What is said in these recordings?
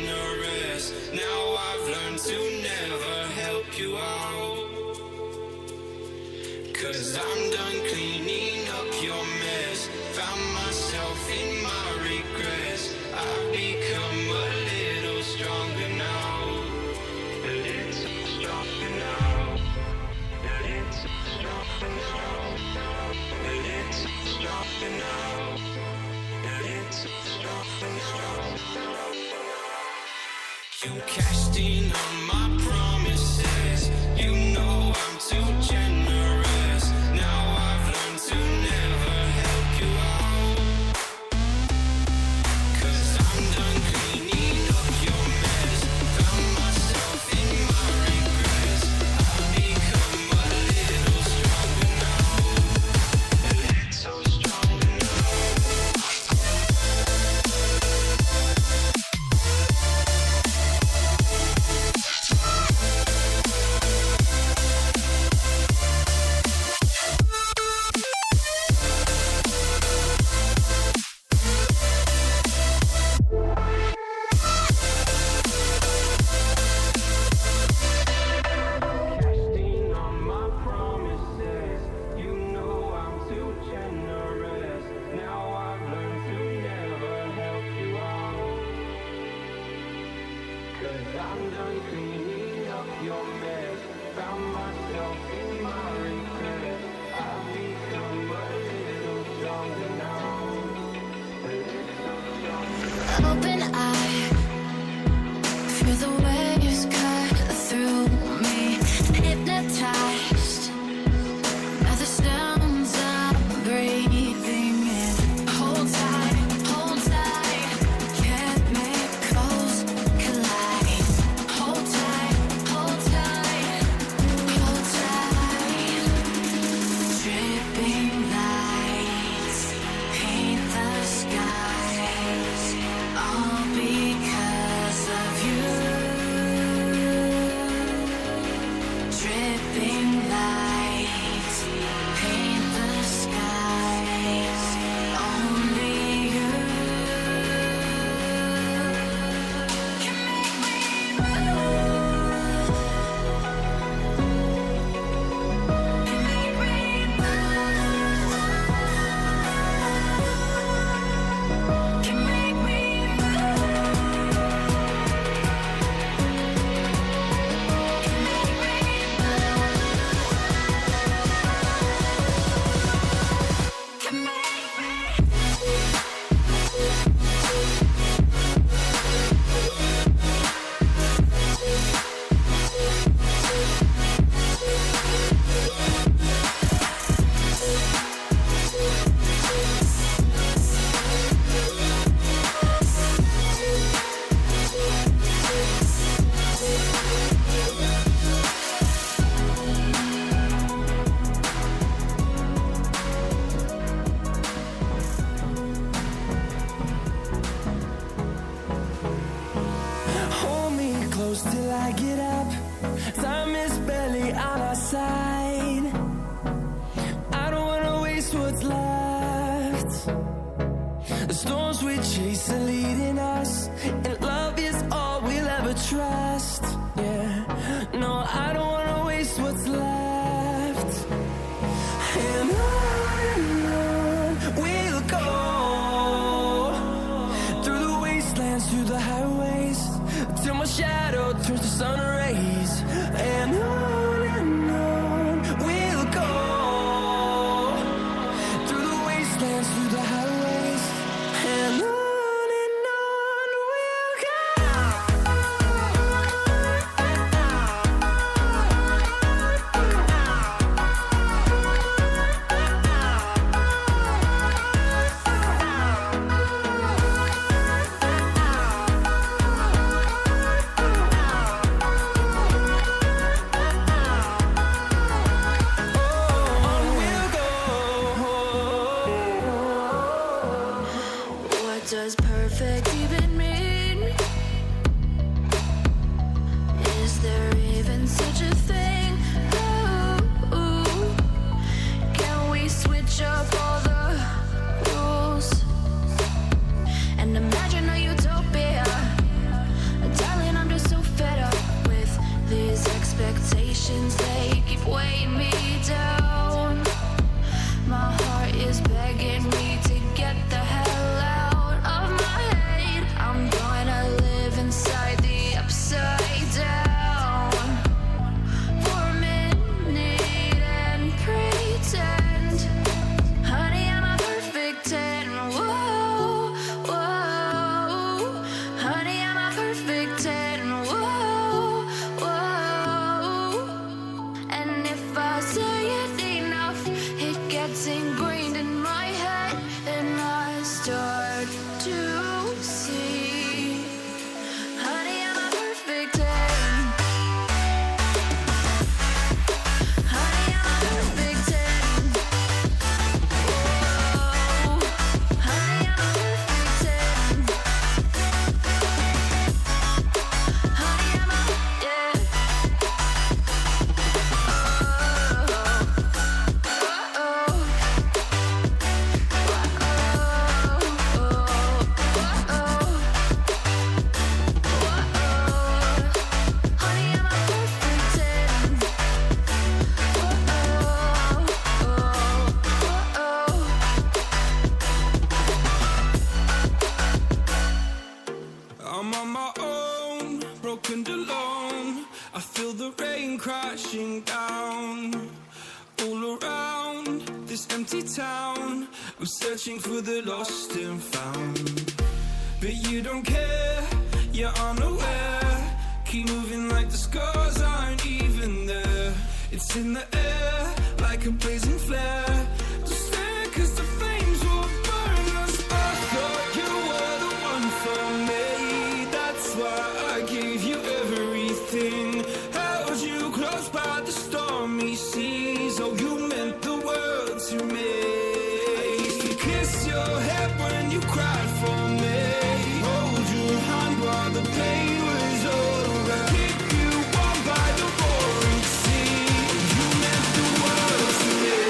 generous. Now I've learned to never help you out. 'Cause I'm done cleaning up your mess. Found myself in my regrets. I've become a little stronger now. A little stronger now. A little stronger now. A little stronger now. A little stronger now. You cashed in on my promises. You know I'm too generous. Now I've learned to never help you out. 'Cause I'm done cleaning up your mess. Found myself in my regrets. I've become a little stronger now. A little stronger now. Casting on my promises. You know I'm too generous. Now I've learned to never help you out. 'Cause I'm done cleaning up your mess. Found myself in my regrets. I've become a little stronger now. A little stronger now. Open eye, feel the waves cut through me. Hypnotized by the sounds I'm breathing in. Hold tight, chemicals collide. Hold tight, hold tight, hold tight. Dripping lights paint the skies, all because of you. Dripping lights paint the skies, only you can make me move. Can make me move. Can make me can make Hold me close till I get up. Time is barely on our side. I don't wanna waste what's left. The storms we chase are leading us, and love is all we'll ever trust. Yeah, no, I don't wanna waste what's left. And on we'll go, through the wastelands, through the highways, till my shadow turns to sun rays. And on we'll go, through the wastelands, through the highways. And on we'll go. broken and alone. I feel the rain crashing down all around this empty town. I'm searching for the lost and found, but you don't care, you're unaware. Keep moving like the scars aren't even there. It's in the air like a blazing flare. Just stare, 'cause the flames will burn us. I thought you were the one for me. That's why I gave you everything. Held you close by the stormy seas. Oh, you meant the world to me. I used to kiss your head when you cried for me. Hold your hand while the pain was over. Keep you warm by the roaring sea. You meant the world to me.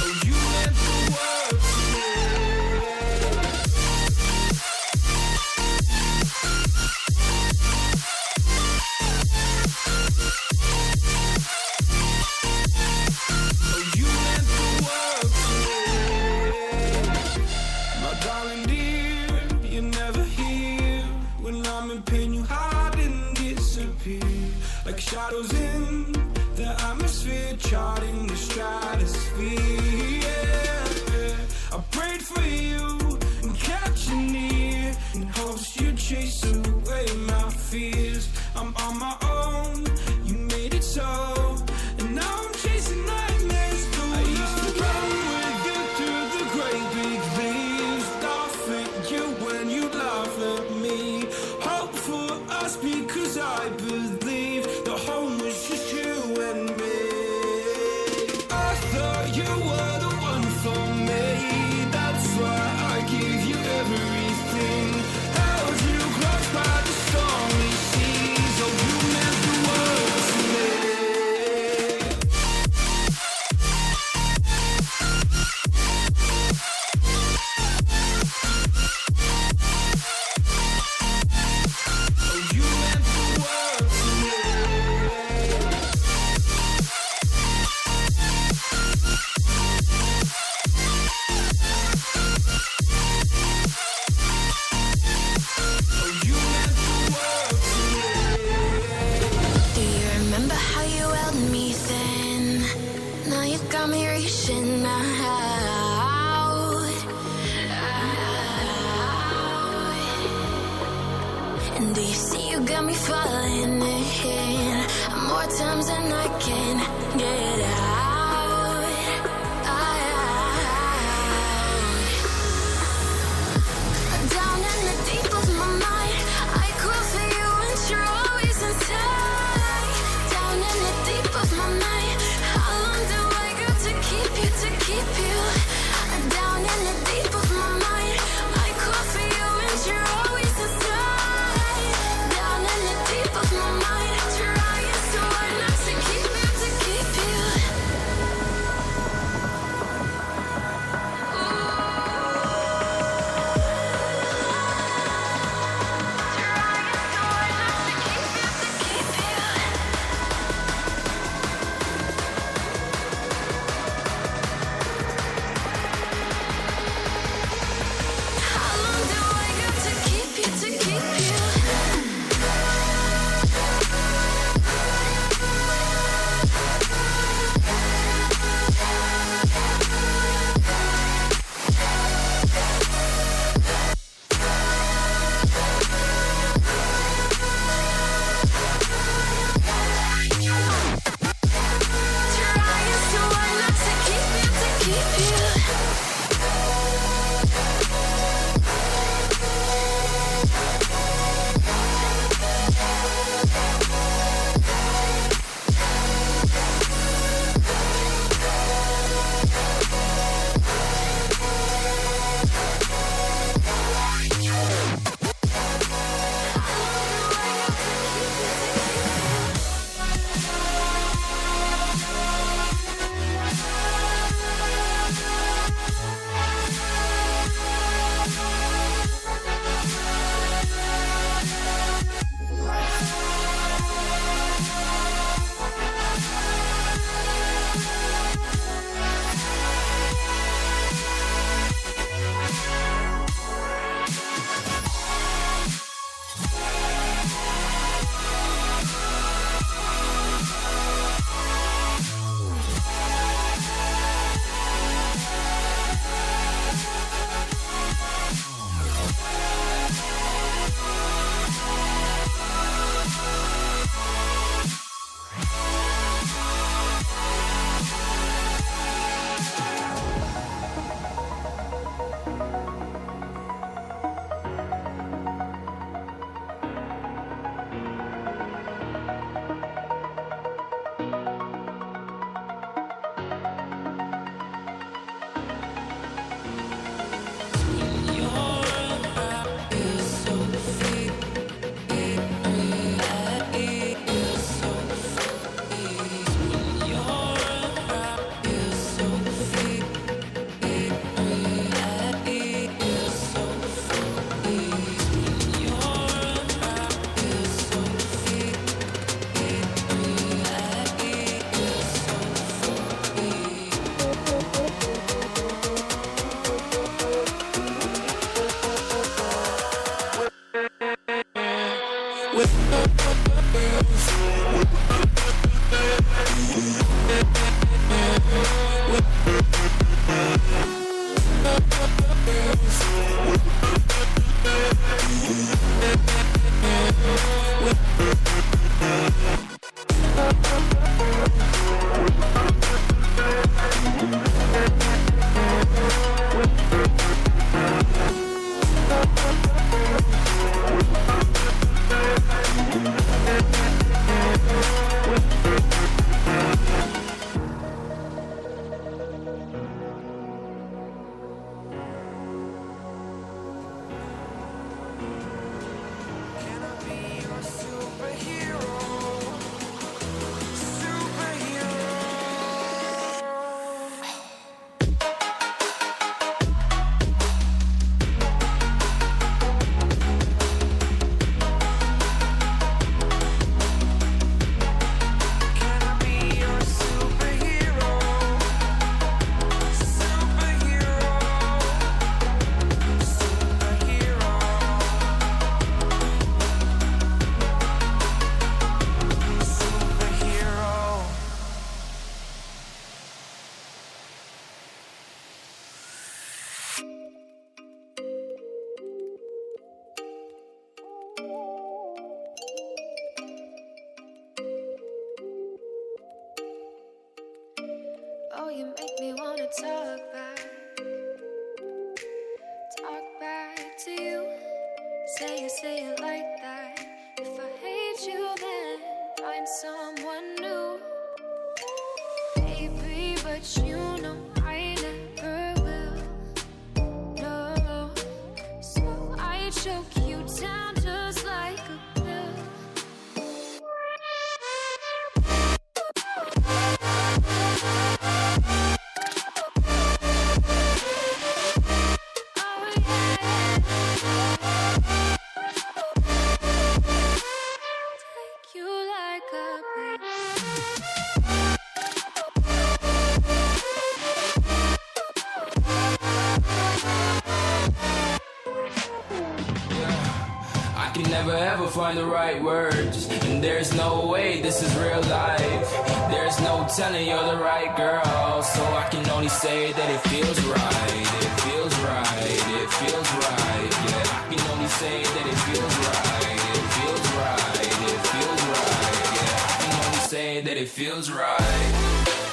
Oh, you meant the world to me. Oh, you meant the world to me. My darling dear, you're never here. When I'm in pain, you hide and disappear. Like shadows in the atmosphere, charting the stratosphere. Yeah. I prayed for you and kept you near, in hopes you'd chase away my fears. I'm on my own, you made it so, and now I'm chasing nightmares through. I used to run with you through the great big leaves, laugh at you when you laugh at me. Hope for us because I believe the home was just you and me. I thought you were the one for me. That's why I gave you everything. Held you close by the stormy seas. Oh, you meant the world to me. Oh, you meant the world to me. Oh, you meant the world to me. Do you remember how you held me then? Now you got me reaching out. And do you see you got me falling in more times than I can get out. Down in the deep of my mind, I crawl for you and you're always inside. Down in the deep of my mind, how long do I got to keep you, to keep you? Down in the deep of my mind, I crawl for you and you're always inside. Down in the deep of my mind, trying so hard not to keep you, to keep you. Oh, you make me wanna talk back to you. Say it like that. If I hate you, then find someone new. Baby, but you know I never will. No, so I choke you down just like a pill. Never ever find the right words, and there's no way this is real life. There's no telling you're the right girl, so I can only say that it feels right. It feels right, it feels right. Yeah, I can only say that it feels right. It feels right, it feels right. Yeah, I can only say that it feels right.